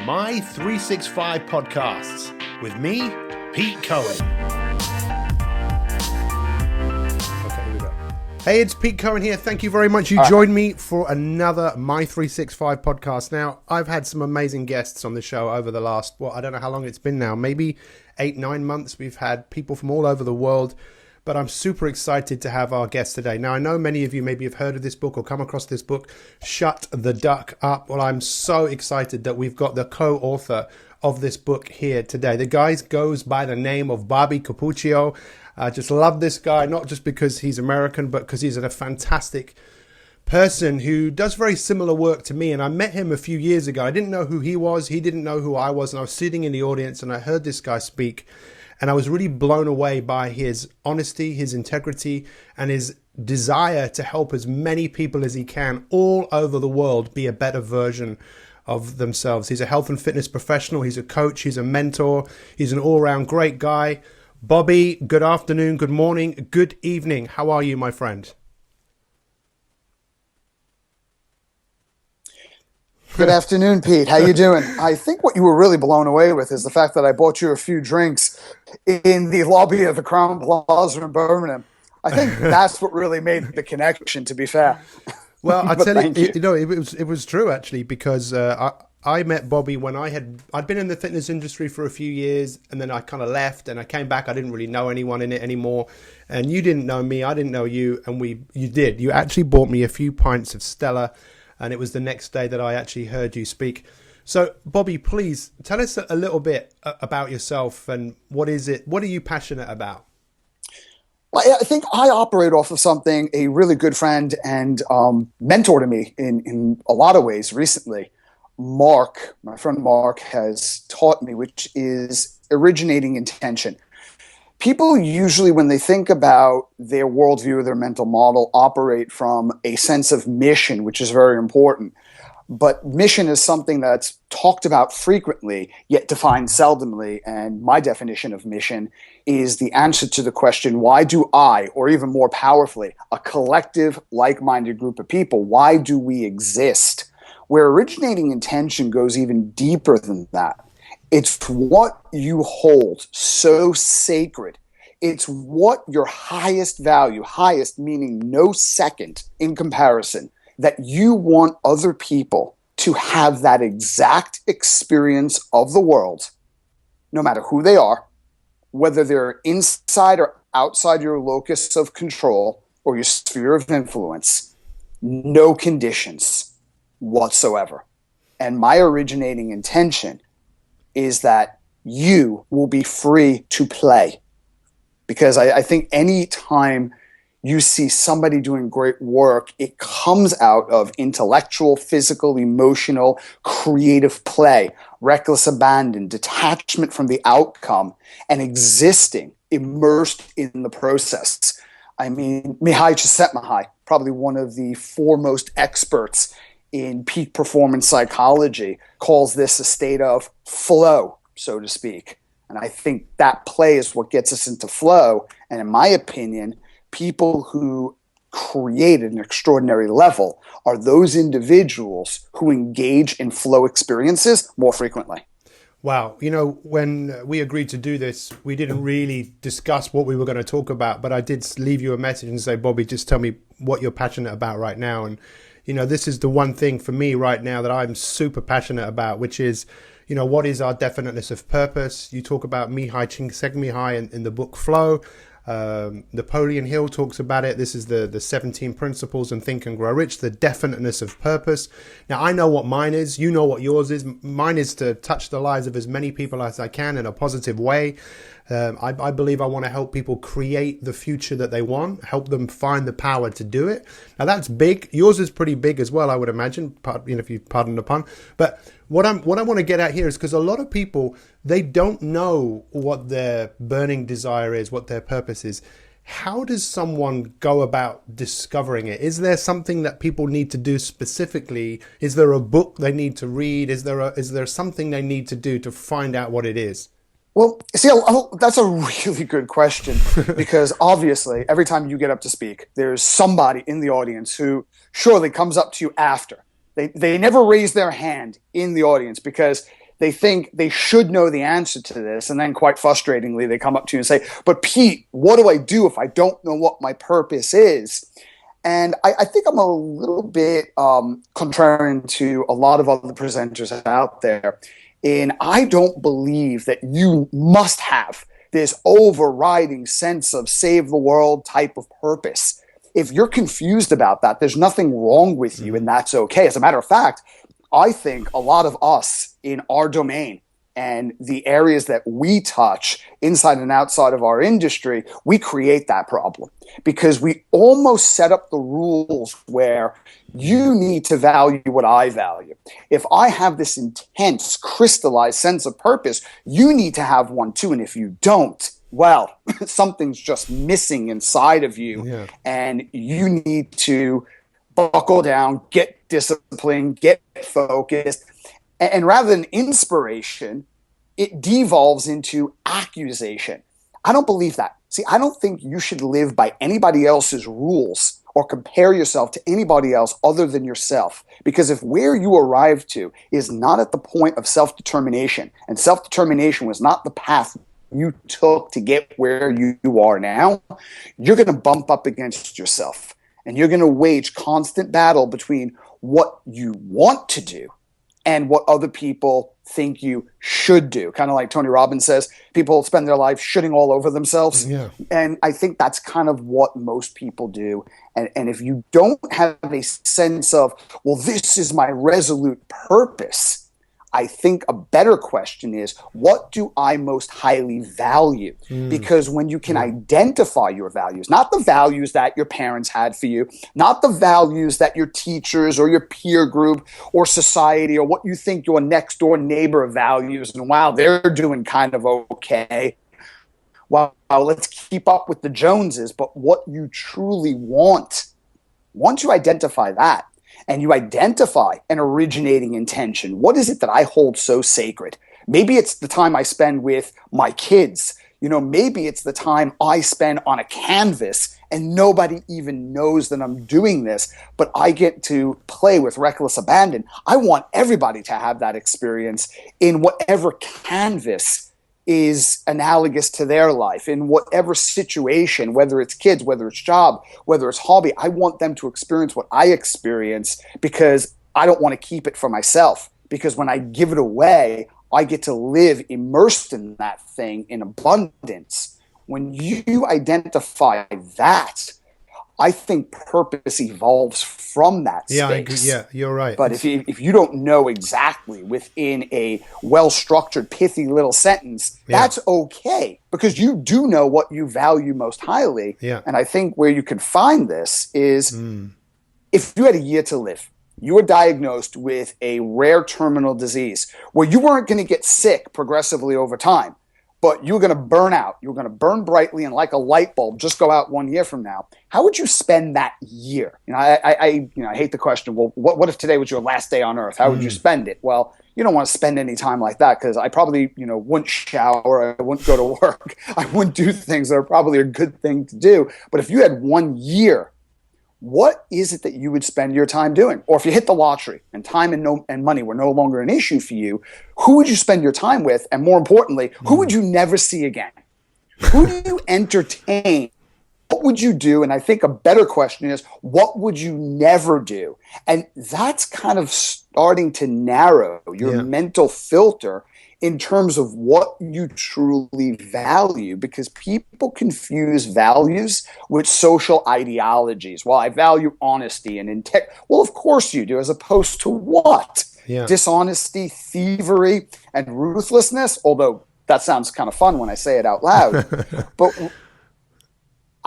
My 365 Podcasts with me, Pete Cohen. Okay, here we go. Hey, it's Pete Cohen here. Thank you very much. You joined me for another My 365 podcast. Now, I've had some amazing guests on the show over the last, I don't know how long it's been now, maybe 8-9 months. We've had people from all over the world. But I'm super excited to have our guest today. Now, I know many of you maybe have heard of this book or come across this book, Shut the Duck Up. Well, I'm so excited that we've got the co-author of this book here today. The guy goes by the name of Bobby Cappuccio. I just love this guy, not just because he's American, but because he's a fantastic person who does very similar work to me. And I met him a few years ago. I didn't know who he was. He didn't know who I was. And I was sitting in the audience and I heard this guy speak. And I was really blown away by his honesty, his integrity, and his desire to help as many people as he can all over the world be a better version of themselves. He's a health and fitness professional. He's a coach. He's a mentor. He's an all-around great guy. Bobby, good afternoon, good morning, good evening. How are you, my friend? Good afternoon, Pete. How you doing? I think what you were really blown away with is the fact that I bought you a few drinks in the lobby of the Crown Plaza in Birmingham. I think that's what really made the connection, to be fair. Well, I tell you, it was true actually, because I met Bobby when I'd been in the fitness industry for a few years, and then I kind of left and I came back. I didn't really know anyone in it anymore, and you didn't know me, I didn't know you, and you actually bought me a few pints of Stella. And it was the next day that I actually heard you speak. So, Bobby, please tell us a little bit about yourself and what are you passionate about? Well, I think I operate off of something a really good friend and mentor to me in a lot of ways recently. Mark, my friend Mark, has taught me, which is originating intention. People usually, when they think about their worldview or their mental model, operate from a sense of mission, which is very important. But mission is something that's talked about frequently, yet defined seldomly. And my definition of mission is the answer to the question, why do I, or even more powerfully, a collective, like-minded group of people, why do we exist? Where originating intention goes even deeper than that. It's what you hold so sacred. It's what your highest value, highest meaning no second in comparison, that you want other people to have that exact experience of the world, no matter who they are, whether they're inside or outside your locus of control or your sphere of influence, no conditions whatsoever. And my originating intention is that you will be free to play. Because I think any time you see somebody doing great work, it comes out of intellectual, physical, emotional, creative play, reckless abandon, detachment from the outcome, and existing, immersed in the process. I mean, Mihai Csikszentmihalyi, probably one of the foremost experts in peak performance psychology, calls this a state of flow, so to speak. And I think that play is what gets us into flow. And in my opinion, people who create at an extraordinary level are those individuals who engage in flow experiences more frequently. Wow. You know, when we agreed to do this, we didn't really discuss what we were going to talk about, but I did leave you a message and say, Bobby, just tell me what you're passionate about right now. And, you know, this is the one thing for me right now that I'm super passionate about, which is, you know, what is our definiteness of purpose? You talk about Mihai Csikszentmihalyi in the book Flow. Napoleon Hill talks about it. This is the 17 principles and Think and Grow Rich, the definiteness of purpose. Now, I know what mine is. You know what yours is. Mine is to touch the lives of as many people as I can in a positive way. I believe I want to help people create the future that they want, help them find the power to do it. Now, that's big. Yours is pretty big as well, I would imagine, if you pardon the pun. But what I want to get at here is because a lot of people, they don't know what their burning desire is, what their purpose is. How does someone go about discovering it? Is there something that people need to do specifically? Is there a book they need to read? Is there something they need to do to find out what it is? Well, see, that's a really good question because obviously every time you get up to speak, there's somebody in the audience who surely comes up to you after. They never raise their hand in the audience because They think they should know the answer to this. And then quite frustratingly, they come up to you and say, but Pete, what do I do if I don't know what my purpose is? And I think I'm a little bit contrarian to a lot of other presenters out there. And I don't believe that you must have this overriding sense of save the world type of purpose. If you're confused about that, there's nothing wrong with you, and that's okay. As a matter of fact, I think a lot of us in our domain and the areas that we touch inside and outside of our industry, we create that problem because we almost set up the rules where you need to value what I value. If I have this intense, crystallized sense of purpose, you need to have one too. And if you don't, well, something's just missing inside of you, and you need to buckle down, get disciplined, get focused. And rather than inspiration, it devolves into accusation. I don't believe that. See, I don't think you should live by anybody else's rules or compare yourself to anybody else other than yourself. Because if where you arrive to is not at the point of self-determination, and self-determination was not the path you took to get where you are now, you're going to bump up against yourself. And you're going to wage constant battle between what you want to do and what other people think you should do. Kind of like Tony Robbins says, people spend their life shitting all over themselves. Yeah. And I think that's kind of what most people do. And if you don't have a sense of, well, this is my resolute purpose, I think a better question is, what do I most highly value? Because when you can identify your values, not the values that your parents had for you, not the values that your teachers or your peer group or society or what you think your next door neighbor values, and wow, they're doing kind of okay. Well, let's keep up with the Joneses, but what you truly want, once you identify that, and you identify an originating intention. What is it that I hold so sacred? Maybe it's the time I spend with my kids. Maybe it's the time I spend on a canvas and nobody even knows that I'm doing this, but I get to play with reckless abandon. I want everybody to have that experience in whatever canvas is analogous to their life, in whatever situation, whether it's kids, whether it's job, whether it's hobby. I want them to experience what I experience because I don't want to keep it for myself. Because when I give it away, I get to live immersed in that thing in abundance. When you identify that, I think purpose evolves from that space. Yeah, I agree. Yeah, you're right. But if you don't know exactly within a well-structured, pithy little sentence, that's okay, because you do know what you value most highly. Yeah. And I think where you can find this is if you had a year to live, you were diagnosed with a rare terminal disease where you weren't going to get sick progressively over time, but you're going to burn out. You're going to burn brightly and like a light bulb just go out 1 year from now. How would you spend that year? I hate the question, well, what if today was your last day on earth? How would you spend it? Well, you don't want to spend any time like that, because I probably, wouldn't shower. I wouldn't go to work. I wouldn't do things that are probably a good thing to do. But if you had 1 year, what is it that you would spend your time doing? Or if you hit the lottery and time and money were no longer an issue for you, who would you spend your time with? And more importantly, who would you never see again? Who do you entertain? What would you do? And I think a better question is, what would you never do? And that's kind of starting to narrow your mental filter in terms of what you truly value, because people confuse values with social ideologies. Well, I value honesty and integrity. Well, of course you do, as opposed to what? Yeah. Dishonesty, thievery, and ruthlessness, although that sounds kind of fun when I say it out loud. But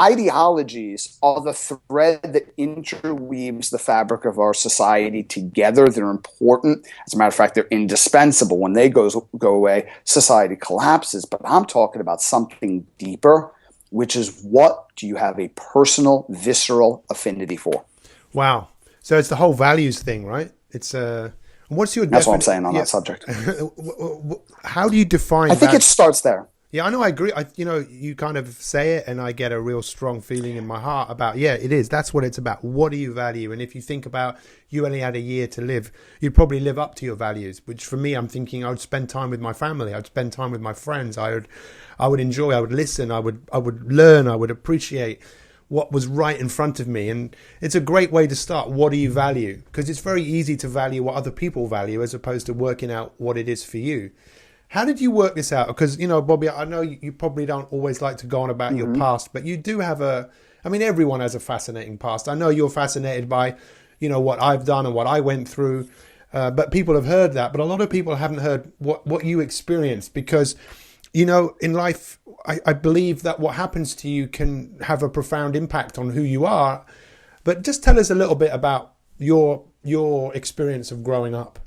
ideologies are the thread that interweaves the fabric of our society together. They're important. As a matter of fact, they're indispensable. When they go away, society collapses. But I'm talking about something deeper, which is, what do you have a personal, visceral affinity for? Wow. So it's the whole values thing, right? It's what's your That's what I'm saying on that subject. How do you define I think it starts there. Yeah, I know. I agree. You kind of say it, and I get a real strong feeling in my heart about, yeah, it is. That's what it's about. What do you value? And if you think about you only had a year to live, you'd probably live up to your values. Which for me, I'm thinking I would spend time with my family. I'd spend time with my friends. I would enjoy. I would listen. I would learn. I would appreciate what was right in front of me. And it's a great way to start. What do you value? Because it's very easy to value what other people value as opposed to working out what it is for you. How did you work this out? Because, Bobby, I know you probably don't always like to go on about your past, but you do have everyone has a fascinating past. I know you're fascinated by, what I've done and what I went through, but people have heard that. But a lot of people haven't heard what you experienced because, in life, I believe that what happens to you can have a profound impact on who you are. But just tell us a little bit about your experience of growing up.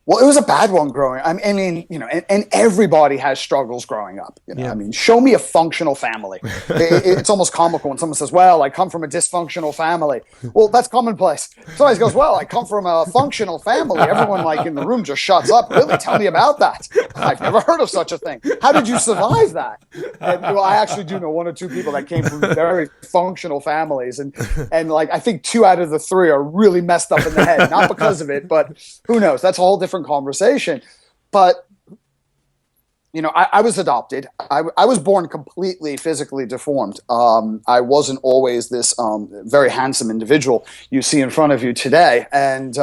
Well, it was a bad one growing. I mean, and everybody has struggles growing up. Yeah. I mean, show me a functional family. It's almost comical when someone says, "Well, I come from a dysfunctional family." Well, that's commonplace. Somebody goes, "Well, I come from a functional family." Everyone in the room just shuts up. Really, tell me about that. I've never heard of such a thing. How did you survive that? And, I actually do know one or two people that came from very functional families, and I think 2 out of the 3 are really messed up in the head, not because of it, but who knows? That's a whole different conversation. But I was adopted. I was born completely physically deformed. I wasn't always this very handsome individual you see in front of you today, and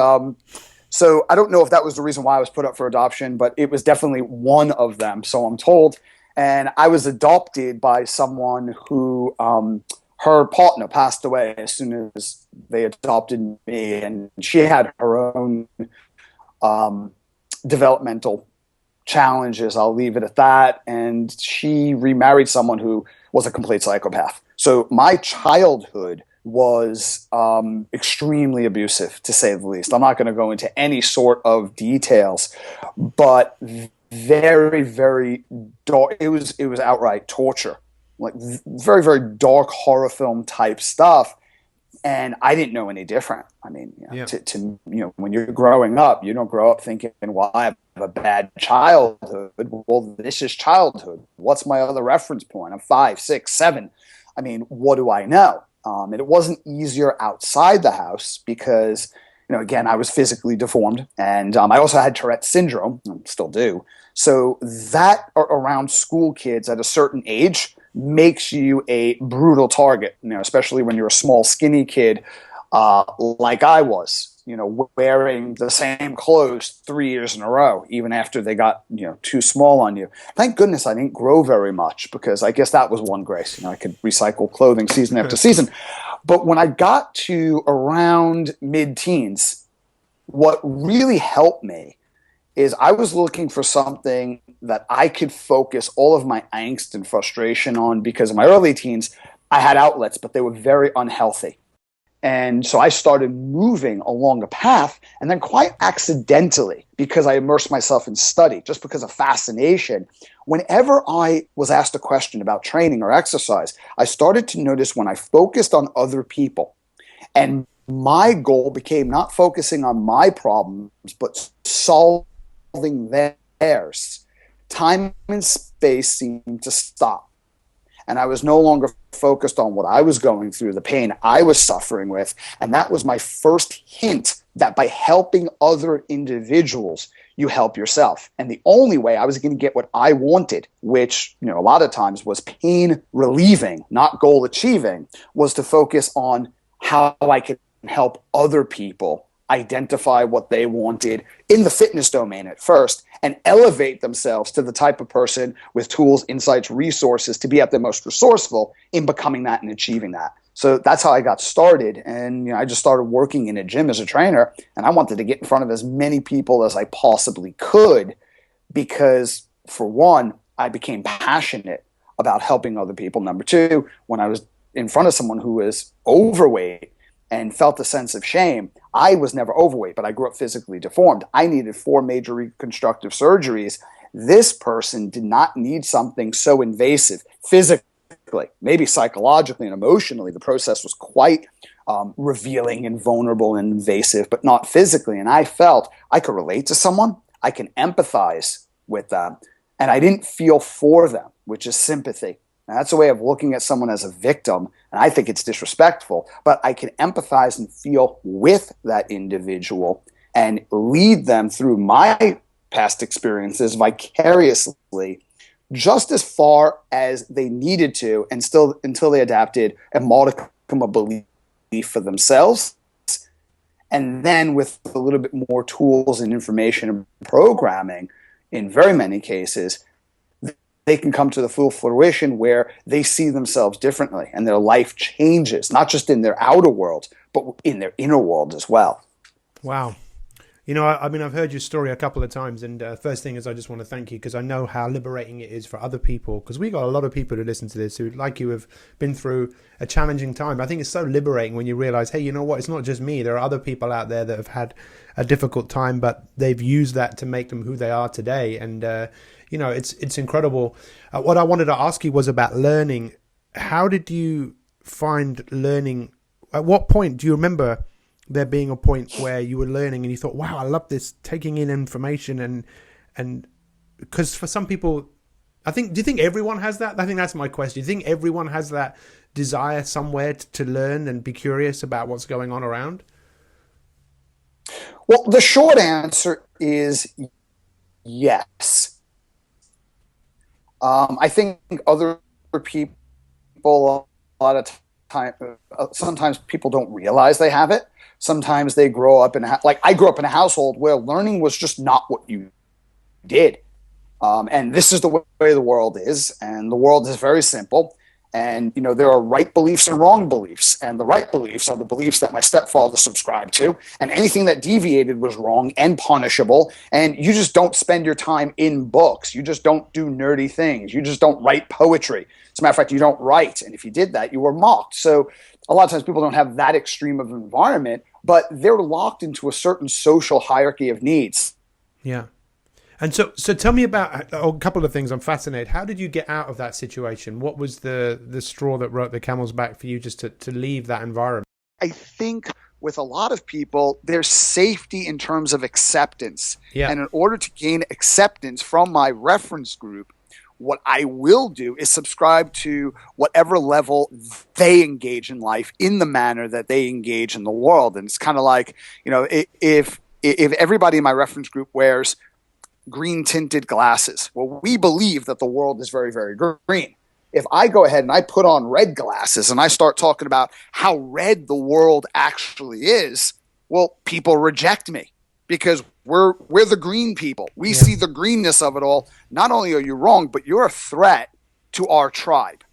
so I don't know if that was the reason why I was put up for adoption, but it was definitely one of them, so I'm told. And I was adopted by someone who her partner passed away as soon as they adopted me, and she had her own developmental challenges. I'll leave it at that. And she remarried someone who was a complete psychopath. So my childhood was extremely abusive, to say the least. I'm not going to go into any sort of details, but very, very dark. It was outright torture, very, very dark horror film type stuff. And I didn't know any different. I mean, when you're growing up, you don't grow up thinking, well, I have a bad childhood. Well, this is childhood. What's my other reference point? I'm 5, 6, 7. I mean, what do I know? And it wasn't easier outside the house because, again, I was physically deformed. And I also had Tourette's syndrome, still do. So that around school kids at a certain age makes you a brutal target, especially when you're a small, skinny kid like I was, wearing the same clothes 3 years in a row, even after they got, too small on you. Thank goodness I didn't grow very much because I guess that was one grace. I could recycle clothing season after season. But when I got to around mid-teens, what really helped me is I was looking for something that I could focus all of my angst and frustration on, because in my early teens, I had outlets, but they were very unhealthy. And so I started moving along a path, and then quite accidentally, because I immersed myself in study, just because of fascination, whenever I was asked a question about training or exercise, I started to notice when I focused on other people, and my goal became not focusing on my problems, but solving theirs, time and space seemed to stop. And I was no longer focused on what I was going through, the pain I was suffering with. And that was my first hint that by helping other individuals, you help yourself. And the only way I was going to get what I wanted, which, a lot of times was pain relieving, not goal achieving, was to focus on how I could help other people identify what they wanted in the fitness domain at first and elevate themselves to the type of person with tools, insights, resources to be at their most resourceful in becoming that and achieving that. So that's how I got started. And I just started working in a gym as a trainer, and I wanted to get in front of as many people as I possibly could because, for one, I became passionate about helping other people. Number two, when I was in front of someone who was overweight and felt a sense of shame, I was never overweight, but I grew up physically deformed. I needed 4 major reconstructive surgeries. This person did not need something so invasive physically, maybe psychologically and emotionally. The process was quite revealing and vulnerable and invasive, but not physically. And I felt I could relate to someone. I can empathize with them. and I didn't feel for them, which is sympathy. And that's a way of looking at someone as a victim, and I think it's disrespectful, but I can empathize and feel with that individual and lead them through my past experiences vicariously just as far as they needed to, and still until they adapted a modicum of belief for themselves. And then with a little bit more tools and information and programming, in very many cases, they can come to the full fruition where they see themselves differently and their life changes, not just in their outer world, but in their inner world as well. Wow. You know, I mean, I've heard your story a couple of times, and first thing is I just want to thank you because I know how liberating it is for other people, because we got a lot of people who listen to this who, like you, have been through a challenging time. I think it's so liberating when you realize, hey, you know what, it's not just me. There are other people out there that have had a difficult time, but they've used that to make them who they are today. And, you know, it's incredible. What I wanted to ask you was about learning. How did you find learning? At what point do you remember there being a point where you were learning and you thought, wow, I love this, taking in information, and because for some people, do you think everyone has that? I think that's my question. Do you think everyone has that desire somewhere to learn and be curious about what's going on around? Well, the short answer is yes. I think other people, a lot of time, sometimes people don't realize they have it. Sometimes they grow up like I grew up in a household where learning was just not what you did. And this is the way the world is. And the world is very simple. And, you know, there are right beliefs and wrong beliefs. And the right beliefs are the beliefs that my stepfather subscribed to. And anything that deviated was wrong and punishable. And you just don't spend your time in books. You just don't do nerdy things. You just don't write poetry. As a matter of fact, you don't write. And if you did that, you were mocked. So a lot of times people don't have that extreme of an environment, but they're locked into a certain social hierarchy of needs. Yeah. And so tell me about a couple of things. I'm fascinated. How did you get out of that situation? What was the straw that broke the camel's back for you just to leave that environment? I think with a lot of people, there's safety in terms of acceptance. Yeah. And in order to gain acceptance from my reference group, what I will do is subscribe to whatever level they engage in life in the manner that they engage in the world. And it's kind of like, you know, if everybody in my reference group wears green tinted glasses, well, we believe that the world is very, very green. If I go ahead and I put on red glasses and I start talking about how red the world actually is, well, people reject me. Because we're the green people. We see the greenness of it all. Not only are you wrong, but you're a threat to our tribe.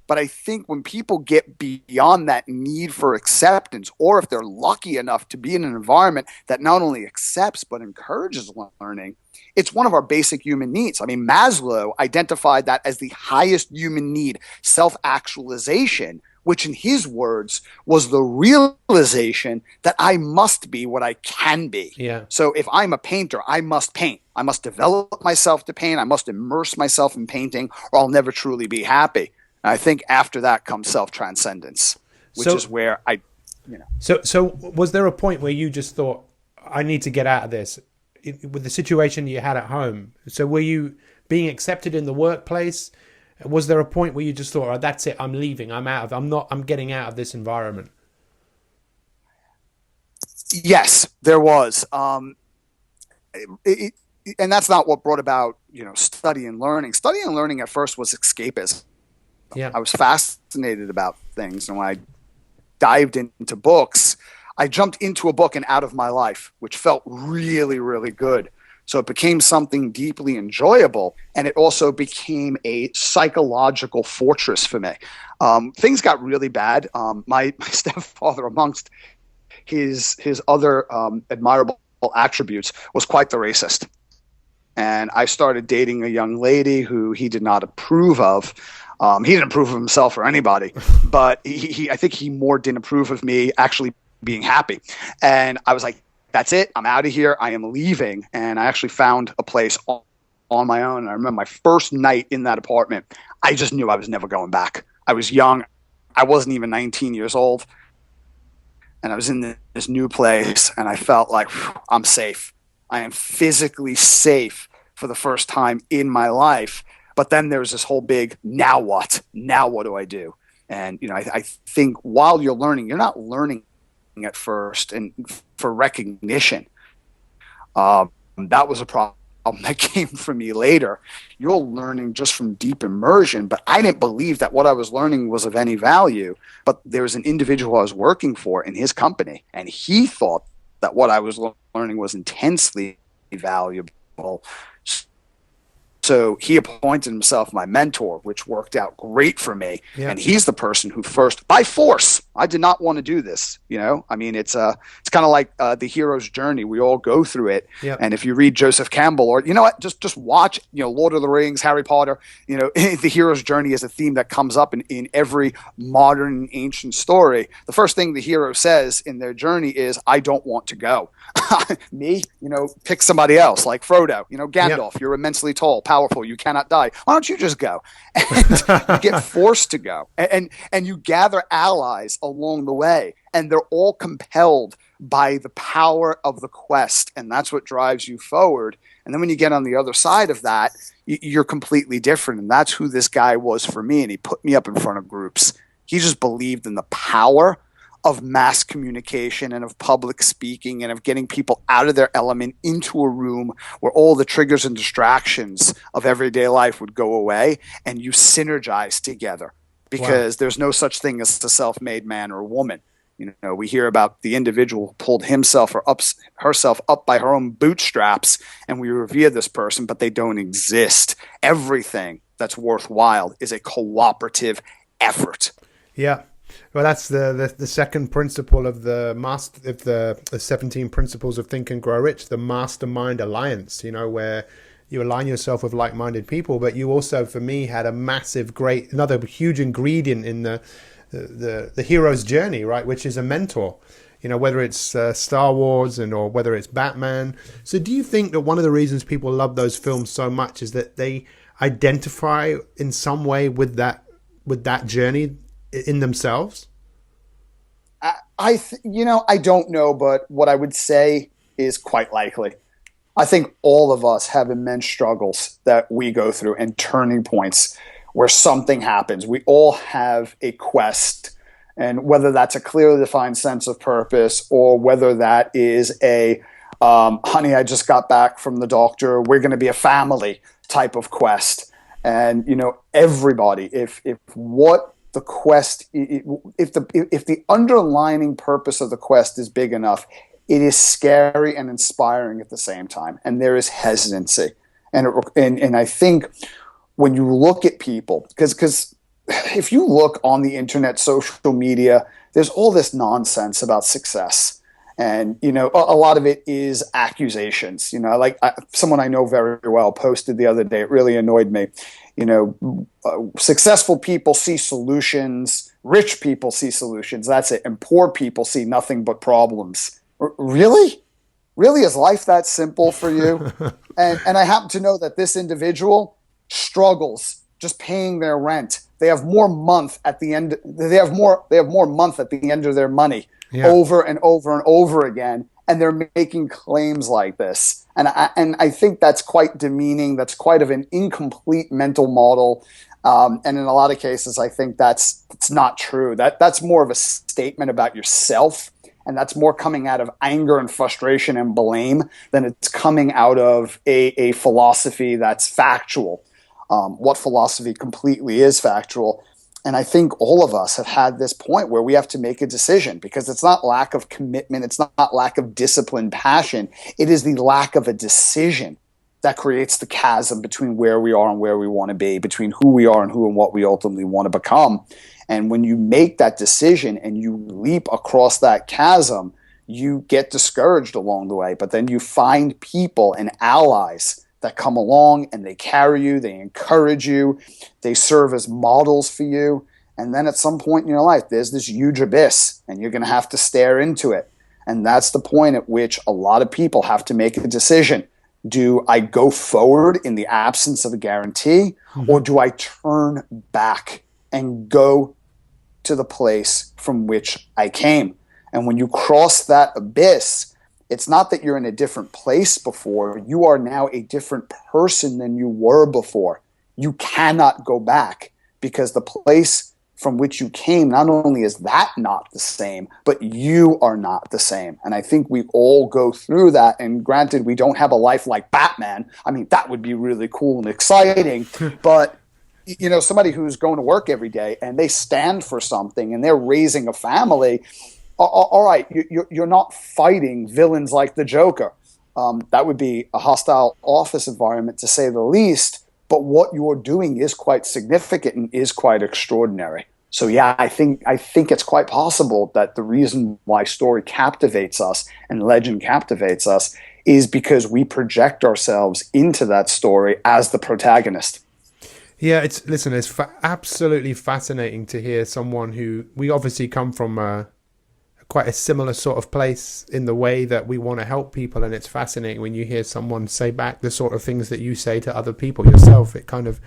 But I think when people get beyond that need for acceptance, or if they're lucky enough to be in an environment that not only accepts but encourages learning, it's one of our basic human needs. I mean, Maslow identified that as the highest human need, self-actualization, which in his words was the realization that I must be what I can be. Yeah. So if I'm a painter, I must paint. I must develop myself to paint. I must immerse myself in painting, or I'll never truly be happy. And I think after that comes self-transcendence, which is where So was there a point where you just thought, I need to get out of this? With the situation you had at home, so were you being accepted in the workplace? Was there a point where you just thought, oh, that's it, I'm leaving, I'm getting out of this environment? Yes, there was. And that's not what brought about, you know, study and learning. Study and learning at first was escapism. Yeah. I was fascinated about things. And when I dived into books, I jumped into a book and out of my life, which felt really, really good. So it became something deeply enjoyable, and it also became a psychological fortress for me. Things got really bad. My stepfather, amongst his other admirable attributes, was quite the racist. And I started dating a young lady who he did not approve of. He didn't approve of himself or anybody, but I think he more didn't approve of me actually being happy. And I was like, that's it. I'm out of here. I am leaving. And I actually found a place on my own. And I remember my first night in that apartment, I just knew I was never going back. I was young. I wasn't even 19 years old. And I was in this new place, and I felt like I'm safe. I am physically safe for the first time in my life. But then there's this whole big, now what? Now what do I do? And, I think while you're learning, you're not learning at first and for recognition. That was a problem that came from me later. You're learning just from deep immersion, but I didn't believe that what I was learning was of any value. But there was an individual I was working for in his company, and he thought that what I was learning was intensely valuable. So he appointed himself my mentor, which worked out great for me. Yeah. And he's the person who first, by force, I did not want to do this. I mean, it's kind of like the hero's journey. We all go through it. Yep. And if you read Joseph Campbell, or just watch, Lord of the Rings, Harry Potter, the hero's journey is a theme that comes up in every modern ancient story. The first thing the hero says in their journey is, I don't want to go. Me, pick somebody else, like Frodo, Gandalf, yep. You're immensely tall, powerful, you cannot die. Why don't you just go? And you get forced to go. And you gather allies along the way, and they're all compelled by the power of the quest, and that's what drives you forward. And then when you get on the other side of that, you're completely different, and that's who this guy was for me, and he put me up in front of groups. He just believed in the power of mass communication and of public speaking and of getting people out of their element into a room where all the triggers and distractions of everyday life would go away, and you synergize together, because there's no such thing as a self-made man or woman. We hear about the individual who pulled himself or herself up by her own bootstraps, and we revere this person, but they don't exist. Everything that's worthwhile is a cooperative effort. Yeah. Well, that's the second principle of the 17 principles of Think and Grow Rich, the Mastermind Alliance, where you align yourself with like-minded people, but you also, for me, had another huge ingredient in the hero's journey, right? Which is a mentor, whether it's Star Wars or whether it's Batman. So do you think that one of the reasons people love those films so much is that they identify in some way with that journey in themselves? I don't know, but what I would say is quite likely. I think all of us have immense struggles that we go through and turning points where something happens. We all have a quest, and whether that's a clearly defined sense of purpose or whether that is a honey, I just got back from the doctor, we're going to be a family type of quest. And everybody, if what the quest, if the underlining purpose of the quest is big enough, it is scary and inspiring at the same time, and there is hesitancy. And I think when you look at people, because if you look on the internet, social media, there's all this nonsense about success, and a lot of it is accusations. Someone I know very well posted the other day, it really annoyed me. Successful people see solutions, rich people see solutions, that's it, and poor people see nothing but problems. Really? Really? Is life that simple for you? and I happen to know that this individual struggles just paying their rent. They have more month at the end. They have more month at the end of their money, over and over and over again, and they're making claims like this. And I think that's quite demeaning. That's quite of an incomplete mental model. And in a lot of cases, I think it's not true. That's more of a statement about yourself, and that's more coming out of anger and frustration and blame than it's coming out of a philosophy that's factual. What philosophy completely is factual. And I think all of us have had this point where we have to make a decision, because it's not lack of commitment, it's not lack of discipline, passion. It is the lack of a decision that creates the chasm between where we are and where we want to be, between who we are and who and what we ultimately want to become. And when you make that decision and you leap across that chasm, you get discouraged along the way. But then you find people and allies that come along, and they carry you, they encourage you, they serve as models for you. And then at some point in your life, there's this huge abyss, and you're going to have to stare into it. And that's the point at which a lot of people have to make a decision. Do I go forward in the absence of a guarantee, or do I turn back and go to the place from which I came? And when you cross that abyss, It's not that you're in a different place before. You are now a different person than you were before. You cannot go back, because the place from which you came, not only is that not the same, but you are not the same. And I think we all go through that. And granted, we don't have a life like Batman. I mean, that would be really cool and exciting. But, you know, somebody who's going to work every day and they stand for something and they're raising a family, all right, you're not fighting villains like the Joker. That would be a hostile office environment, to say the least. But what you're doing is quite significant and is quite extraordinary. So yeah, I think it's quite possible that the reason why story captivates us and legend captivates us is because we project ourselves into that story as the protagonist. Yeah, it's absolutely fascinating to hear someone who, we obviously come from quite a similar sort of place in the way that we want to help people, and it's fascinating when you hear someone say back the sort of things that you say to other people yourself. It kind of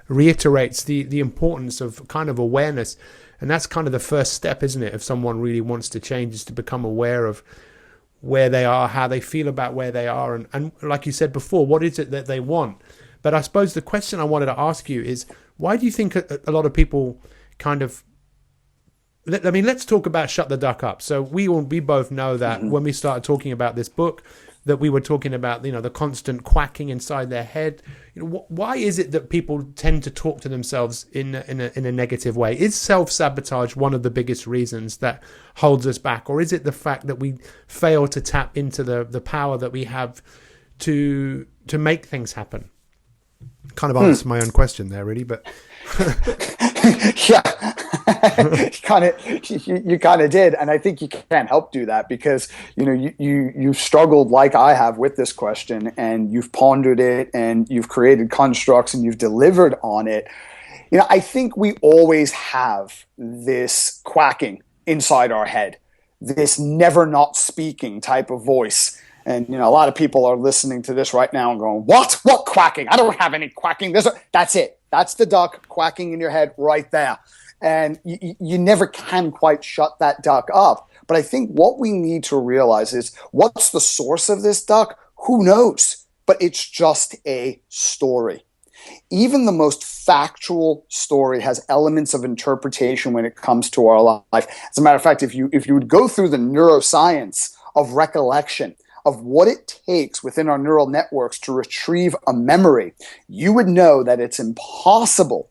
reiterates the importance of kind of awareness, and that's kind of the first step, isn't it? If someone really wants to change, is to become aware of where they are, how they feel about where they are, and like you said before, what is it that they want. But I suppose the question I wanted to ask you is, why do you think a lot of people kind of, I mean, let's talk about Shut the Duck Up. So we both know that when we started talking about this book, that we were talking about, you know, the constant quacking inside their head. You know, why is it that people tend to talk to themselves in a negative way? Is self-sabotage one of the biggest reasons that holds us back, or is it the fact that we fail to tap into the power that we have to make things happen? Kind of answered my own question there, really, but yeah, you kind of did, and I think you can't help do that, because you know you've struggled like I have with this question, and you've pondered it, and you've created constructs, and you've delivered on it. You know, I think we always have this quacking inside our head, this never not speaking type of voice. And, you know, a lot of people are listening to this right now and going, what quacking? I don't have any quacking. That's it. That's the duck quacking in your head right there. And you never can quite shut that duck up. But I think what we need to realize is, what's the source of this duck? Who knows? But it's just a story. Even the most factual story has elements of interpretation when it comes to our life. As a matter of fact, if you would go through the neuroscience of recollection, of what it takes within our neural networks to retrieve a memory, you would know that it's impossible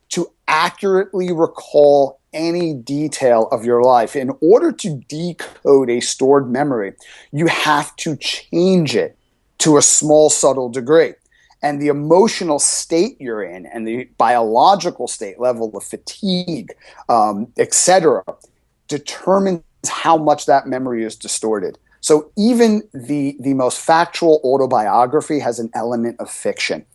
to accurately recall any detail of your life. In order to decode a stored memory, you have to change it to a small, subtle degree. And the emotional state you're in, and the biological state, level of fatigue, etc., determines how much that memory is distorted. So even the most factual autobiography has an element of fiction.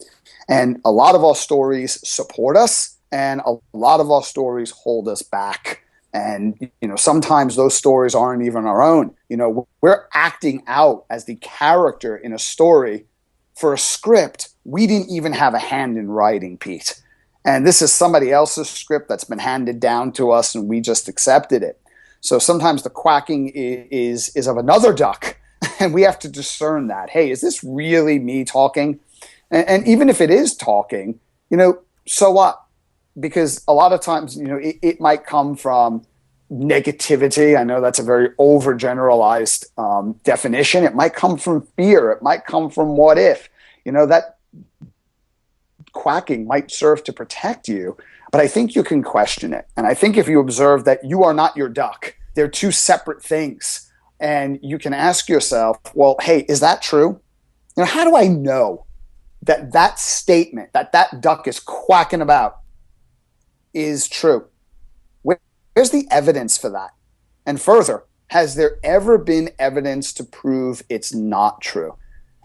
And a lot of our stories support us, and a lot of our stories hold us back. And, you know, sometimes those stories aren't even our own. You know, we're acting out as the character in a story for a script we didn't even have a hand in writing, Pete. And this is somebody else's script that's been handed down to us, and we just accepted it. So sometimes the quacking is of another duck, and we have to discern that. Hey, is this really me talking? And even if it is talking, you know, so what? Because a lot of times, you know, it might come from negativity. I know that's a very overgeneralized definition. It might come from fear. It might come from what if. You know, that quacking might serve to protect you, but I think you can question it. And I think if you observe that you are not your duck, they're two separate things, and you can ask yourself, well, hey, is that true? You know, how do I know that that statement, that duck is quacking about, is true? Where's the evidence for that? And further, has there ever been evidence to prove it's not true?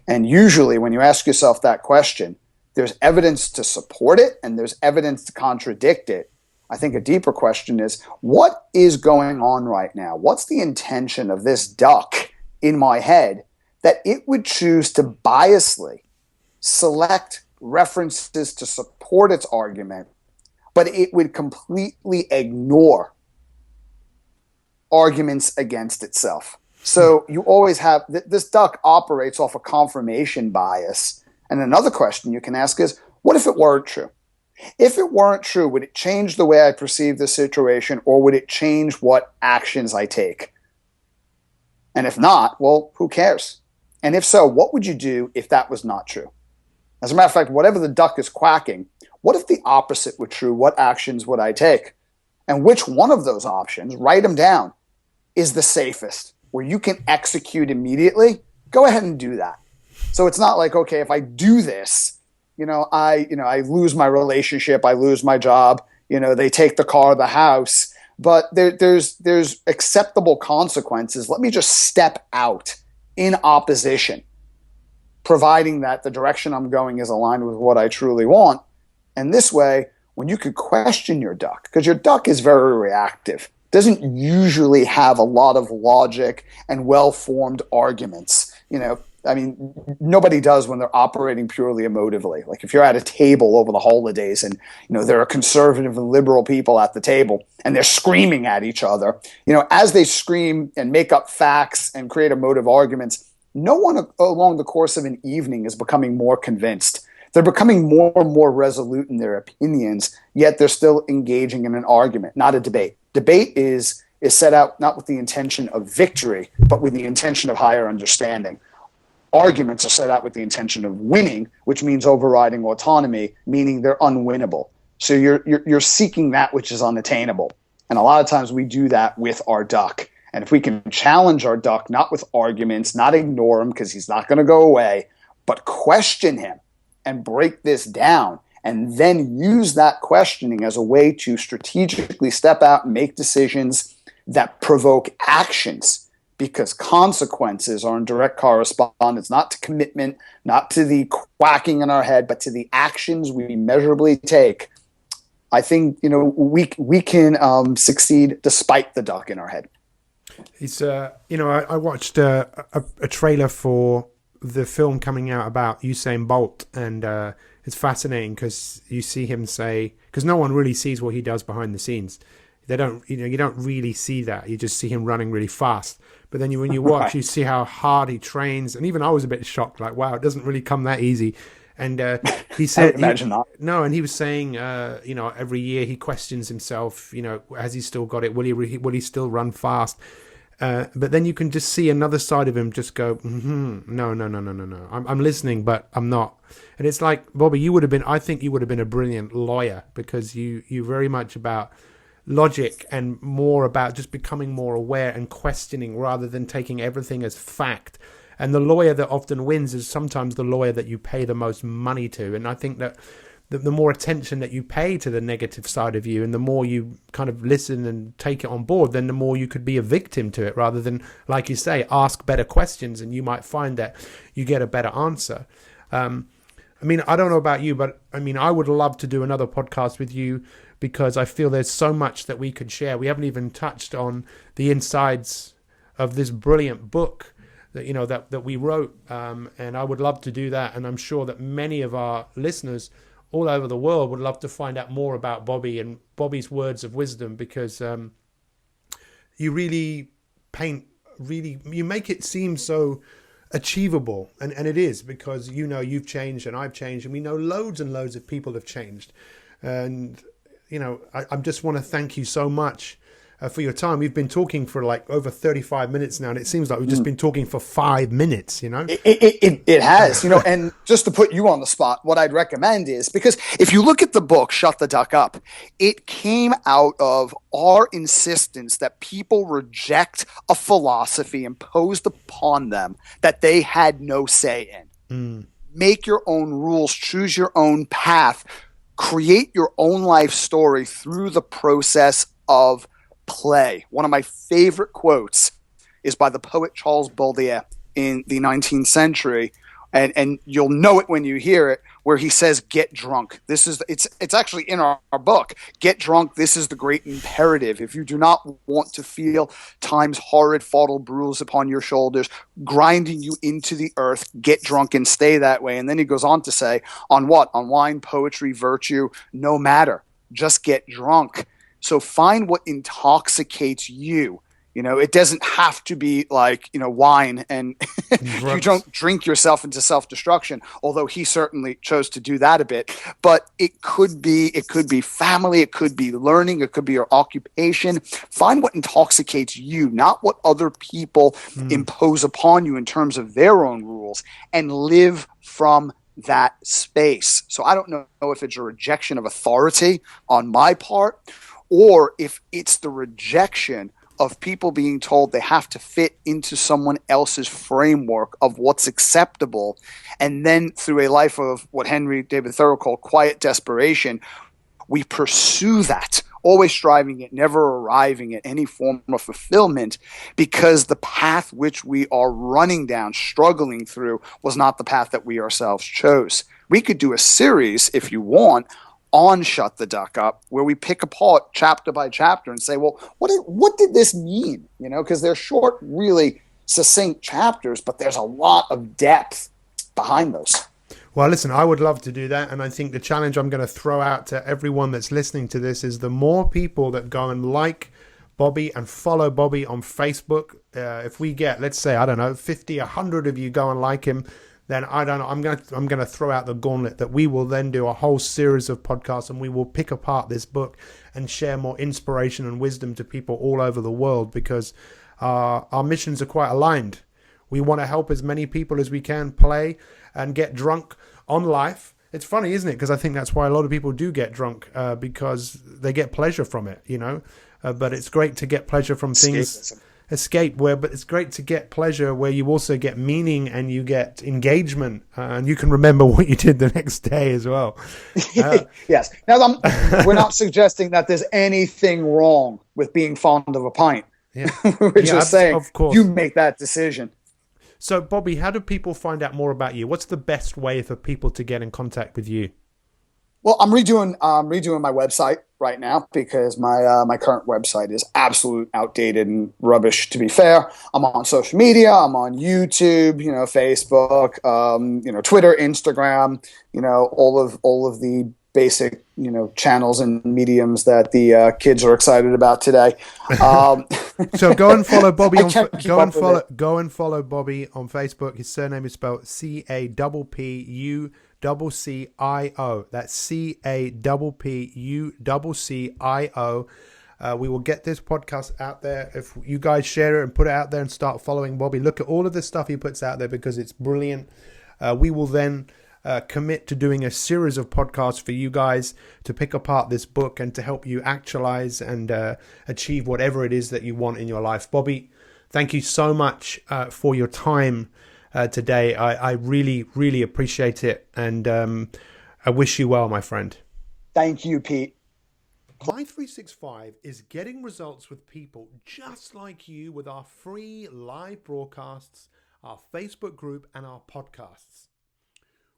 And usually when you ask yourself that question, there's evidence to support it and there's evidence to contradict it. I think a deeper question is, what is going on right now? What's the intention of this duck in my head that it would choose to biasly select references to support its argument, but it would completely ignore arguments against itself? So you always have this duck operates off a confirmation bias. And another question you can ask is, what if it weren't true? If it weren't true, would it change the way I perceive the situation, or would it change what actions I take? And if not, well, who cares? And if so, what would you do if that was not true? As a matter of fact, whatever the duck is quacking, what if the opposite were true? What actions would I take? And which one of those options, write them down, is the safest, where you can execute immediately? Go ahead and do that. So it's not like, okay, if I do this, I lose my relationship, I lose my job, they take the car, the house, but there's acceptable consequences. Let me just step out in opposition, providing that the direction I'm going is aligned with what I truly want. And this way, when you could question your duck, because your duck is very reactive, doesn't usually have a lot of logic and well-formed arguments, nobody does when they're operating purely emotively. Like if you're at a table over the holidays and, there are conservative and liberal people at the table and they're screaming at each other, as they scream and make up facts and create emotive arguments, no one along the course of an evening is becoming more convinced. They're becoming more and more resolute in their opinions, yet they're still engaging in an argument, not a debate. Debate is set out not with the intention of victory, but with the intention of higher understanding. Arguments are set out with the intention of winning, which means overriding autonomy, meaning they're unwinnable. So you're seeking that which is unattainable. And a lot of times we do that with our duck. And if we can challenge our duck, not with arguments, not ignore him because he's not going to go away, but question him and break this down, and then use that questioning as a way to strategically step out and make decisions that provoke actions, because consequences are in direct correspondence, not to commitment, not to the quacking in our head, but to the actions we measurably take. I think, we can succeed despite the duck in our head. It's, I watched a trailer for the film coming out about Usain Bolt, and it's fascinating because you see him say, because no one really sees what he does behind the scenes. They don't, you don't really see that. You just see him running really fast. But then when you watch, you see how hard he trains. And even I was a bit shocked, like, wow, it doesn't really come that easy. And he said, imagine not. No, and he was saying, every year he questions himself, has he still got it? Will he still run fast? But then you can just see another side of him just go, no. I'm listening, but I'm not. And it's like, Bobby, I think you would have been a brilliant lawyer, because you very much about logic and more about just becoming more aware and questioning rather than taking everything as fact. And the lawyer that often wins is sometimes the lawyer that you pay the most money to. And I think that the more attention that you pay to the negative side of you, and the more you kind of listen and take it on board, then the more you could be a victim to it, rather than, like you say, ask better questions, and you might find that you get a better answer. I don't know about you, but I would love to do another podcast with you, because I feel there's so much that we could share. We haven't even touched on the insides of this brilliant book that that we wrote, and I would love to do that. And I'm sure that many of our listeners all over the world would love to find out more about Bobby and Bobby's words of wisdom, because you really you make it seem so achievable, and it is, because you've changed and I've changed, and we know loads and loads of people have changed. And I just want to thank you so much for your time. We've been talking for like over 35 minutes now, and it seems like we've just been talking for 5 minutes, It has, and just to put you on the spot, what I'd recommend is, because if you look at the book, Shut the Duck Up, it came out of our insistence that people reject a philosophy imposed upon them that they had no say in. Make your own rules, choose your own path, create your own life story through the process of play. One of my favorite quotes is by the poet Charles Baudelaire in the 19th century, and you'll know it when you hear it, where he says, "Get drunk." It's actually in our book. Get drunk. This is the great imperative. If you do not want to feel time's horrid fatal bruise upon your shoulders, grinding you into the earth, get drunk and stay that way. And then he goes on to say, on what? On wine, poetry, virtue, no matter. Just get drunk. So find what intoxicates you. It doesn't have to be like, wine and you Drugs. don't drink yourself into self-destruction, although he certainly chose to do that a bit. But it could be family, it could be learning, it could be your occupation. Find what intoxicates you, not what other people impose upon you in terms of their own rules, and live from that space. So I don't know if it's a rejection of authority on my part, or if it's the rejection of people being told they have to fit into someone else's framework of what's acceptable. And then through a life of what Henry David Thoreau called quiet desperation, we pursue that, always striving it, never arriving at any form of fulfillment, because the path which we are running down, struggling through, was not the path that we ourselves chose. We could do a series, if you want, on Shut the Duck Up, where we pick apart chapter by chapter and say, well, what did this mean? Because they're short, really succinct chapters, but there's a lot of depth behind those. Well, listen, I would love to do that. And I think the challenge I'm going to throw out to everyone that's listening to this is the more people that go and like Bobby and follow Bobby on Facebook, if we get, let's say, I don't know, 50, 100 of you go and like him, then I don't know, I'm going to throw out the gauntlet that we will then do a whole series of podcasts and we will pick apart this book and share more inspiration and wisdom to people all over the world, because our missions are quite aligned. We want to help as many people as we can play and get drunk on life. It's funny, isn't it? Because I think that's why a lot of people do get drunk, because they get pleasure from it, but it's great to get pleasure from things. But it's great to get pleasure where you also get meaning and you get engagement, and you can remember what you did the next day as well. Yes. Now, we're not suggesting that there's anything wrong with being fond of a pint. Yeah. We're just saying, of course, you make that decision. So, Bobby, how do people find out more about you? What's the best way for people to get in contact with you? Well, I'm redoing my website right now, because my current website is absolute outdated and rubbish, to be fair. I'm on social media. I'm on YouTube, Facebook, Twitter, Instagram, all of the basic, channels and mediums that the kids are excited about today. So go and follow Bobby go and follow Bobby on Facebook. His surname is spelled CAPPUCCIO. That's CAPPUCCIO. We will get this podcast out there. If you guys share it and put it out there and start following Bobby, look at all of the stuff he puts out there, because it's brilliant. We will then commit to doing a series of podcasts for you guys to pick apart this book and to help you actualize and achieve whatever it is that you want in your life. Bobby, thank you so much for your time today. I really, really appreciate it. And I wish you well, my friend. Thank you, Pete. My 365 is getting results with people just like you with our free live broadcasts, our Facebook group, and our podcasts.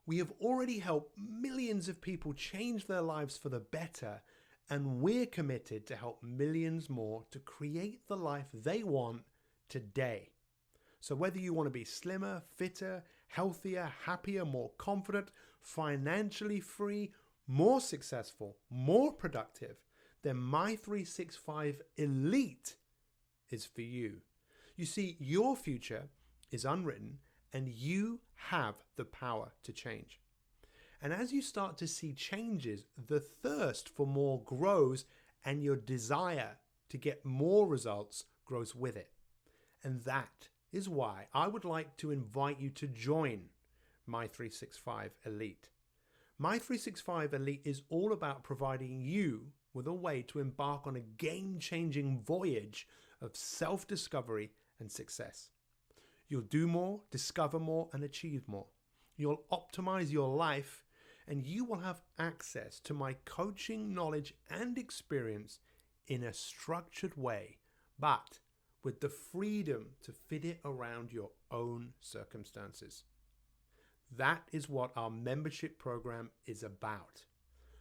We have already helped millions of people change their lives for the better, and we're committed to help millions more to create the life they want today. So whether you want to be slimmer, fitter, healthier, happier, more confident, financially free, more successful, more productive, then My 365 Elite is for you. You see, your future is unwritten, and you have the power to change. And as you start to see changes, the thirst for more grows, and your desire to get more results grows with it. And that is why I would like to invite you to join My 365 Elite. My 365 Elite is all about providing you with a way to embark on a game-changing voyage of self-discovery and success. You'll do more, discover more, and achieve more. You'll optimize your life, and you will have access to my coaching knowledge and experience in a structured way, but with the freedom to fit it around your own circumstances. That is what our membership program is about.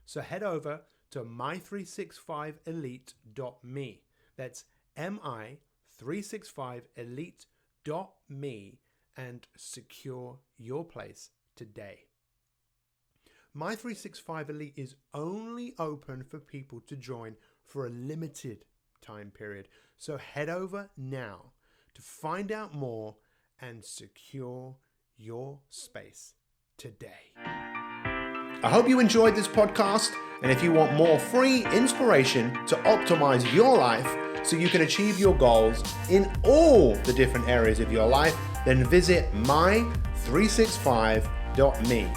So head over to my365elite.me. That's mi365elite.me and secure your place today. My 365 Elite is only open for people to join for a limited time period. So head over now to find out more and secure your space today. I hope you enjoyed this podcast, and if you want more free inspiration to optimize your life so you can achieve your goals in all the different areas of your life, then visit my365.me.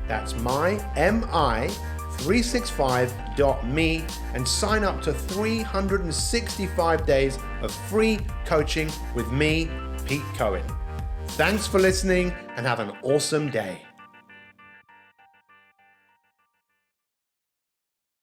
That's mi365.me and sign up to 365 days of free coaching with me, Pete Cohen. Thanks for listening and have an awesome day.